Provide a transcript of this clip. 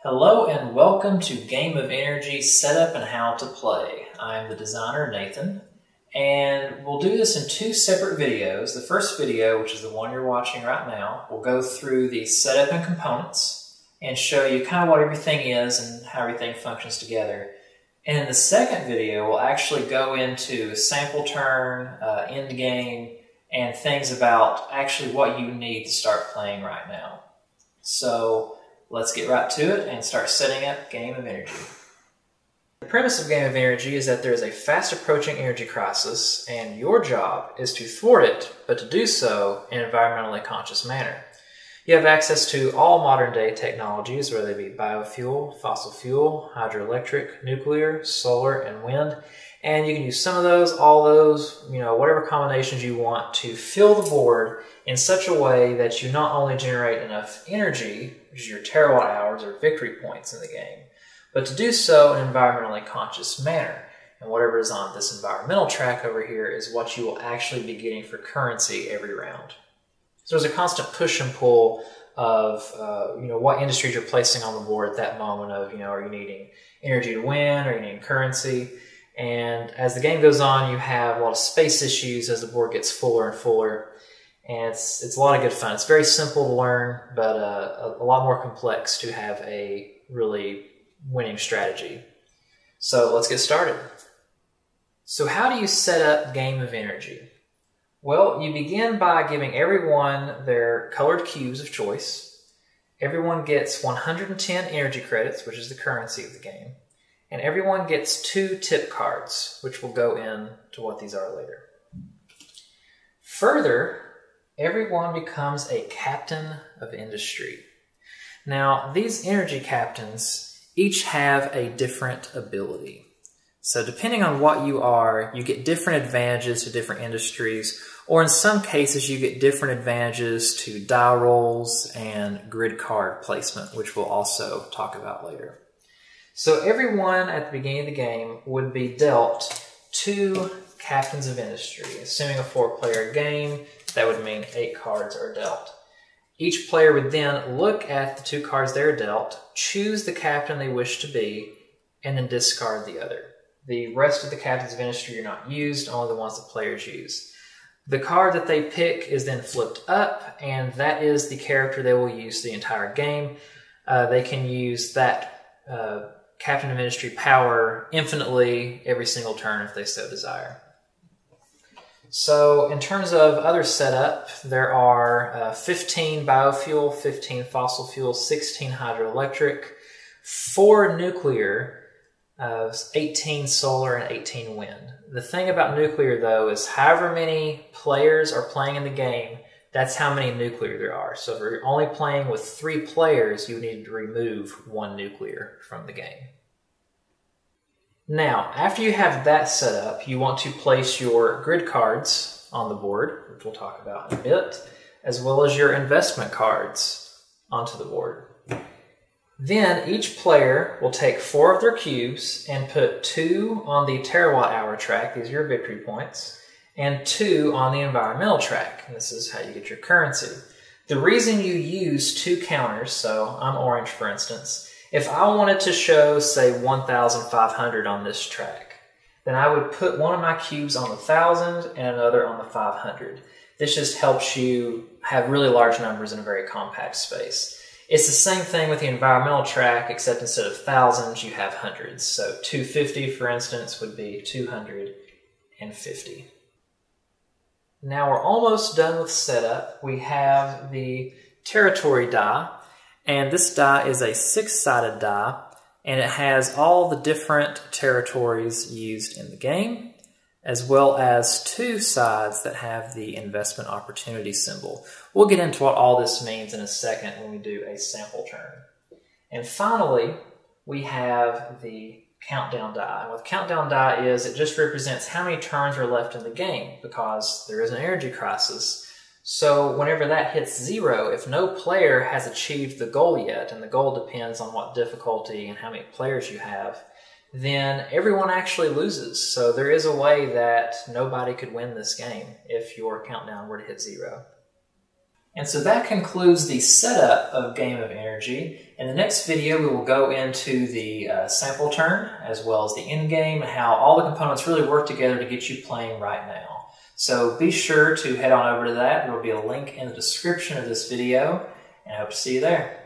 Hello and welcome to Game of Energy Setup and How to Play. I'm the designer Nathan, and we'll do this in two separate videos. The first video, which is the one you're watching right now, will go through the setup and components and show you kind of what everything is and how everything functions together. And in the second video, we'll actually go into sample turn, end game, and things about actually what you need to start playing right now. So let's get right to it and start setting up Game of Energy. The premise of Game of Energy is that there is a fast approaching energy crisis, and your job is to thwart it, but to do so in an environmentally conscious manner. You have access to all modern day technologies, whether they be biofuel, fossil fuel, hydroelectric, nuclear, solar, and wind. And you can use some of those, all those, whatever combinations you want to fill the board in such a way that you not only generate enough energy, which is your terawatt hours or victory points in the game, but to do so in an environmentally conscious manner. And whatever is on this environmental track over here is what you will actually be getting for currency every round. So there's a constant push and pull of what industries you're placing on the board at that moment of, are you needing energy to win, are you needing currency? And as the game goes on, you have a lot of space issues as the board gets fuller and fuller. And it's a lot of good fun. It's very simple to learn, but a lot more complex to have a really winning strategy. So let's get started. So how do you set up Game of Energy? Well, you begin by giving everyone their colored cubes of choice. Everyone gets 110 energy credits, which is the currency of the game. And everyone gets 2 tip cards, which will go into what these are later. Further, everyone becomes a captain of industry. Now, these energy captains each have a different ability. So depending on what you are, you get different advantages to different industries, or in some cases you get different advantages to die rolls and grid card placement, which we'll also talk about later. So everyone at the beginning of the game would be dealt 2 captains of industry. Assuming a 4-player game, that would mean 8 cards are dealt. Each player would then look at the 2 cards they're dealt, choose the captain they wish to be, and then discard the other. The rest of the captains of industry are not used, only the ones the players use. The card that they pick is then flipped up, and that is the character they will use the entire game. They can use that Captain of Industry power infinitely every single turn if they so desire. So in terms of other setup, there are 15 biofuel, 15 fossil fuel, 16 hydroelectric, 4 nuclear, 18 solar, and 18 wind. The thing about nuclear, though, is however many players are playing in the game, that's how many nuclear there are. So if you're only playing with 3 players, you need to remove 1 nuclear from the game. Now, after you have that set up, you want to place your grid cards on the board, which we'll talk about in a bit, as well as your investment cards onto the board. Then each player will take 4 of their cubes and put 2 on the terawatt hour track, these are your victory points, and 2 on the environmental track. And this is how you get your currency. The reason you use 2 counters, so I'm orange for instance, if I wanted to show, say, 1,500 on this track, then I would put one of my cubes on the 1,000 and another on the 500. This just helps you have really large numbers in a very compact space. It's the same thing with the environmental track, except instead of thousands, you have hundreds. So 250, for instance, would be 250. Now we're almost done with setup. We have the territory die, and this die is a 6-sided die, and it has all the different territories used in the game, as well as 2 sides that have the investment opportunity symbol. We'll get into what all this means in a second when we do a sample turn. And finally, we have the countdown die. And what the countdown die is, it just represents how many turns are left in the game, because there is an energy crisis. So whenever that hits 0, if no player has achieved the goal yet, and the goal depends on what difficulty and how many players you have, then everyone actually loses. So there is a way that nobody could win this game if your countdown were to hit 0. And so that concludes the setup of Game of Energy. In the next video, we will go into the sample turn as well as the end game and how all the components really work together to get you playing right now. So be sure to head on over to that. There will be a link in the description of this video, and I hope to see you there.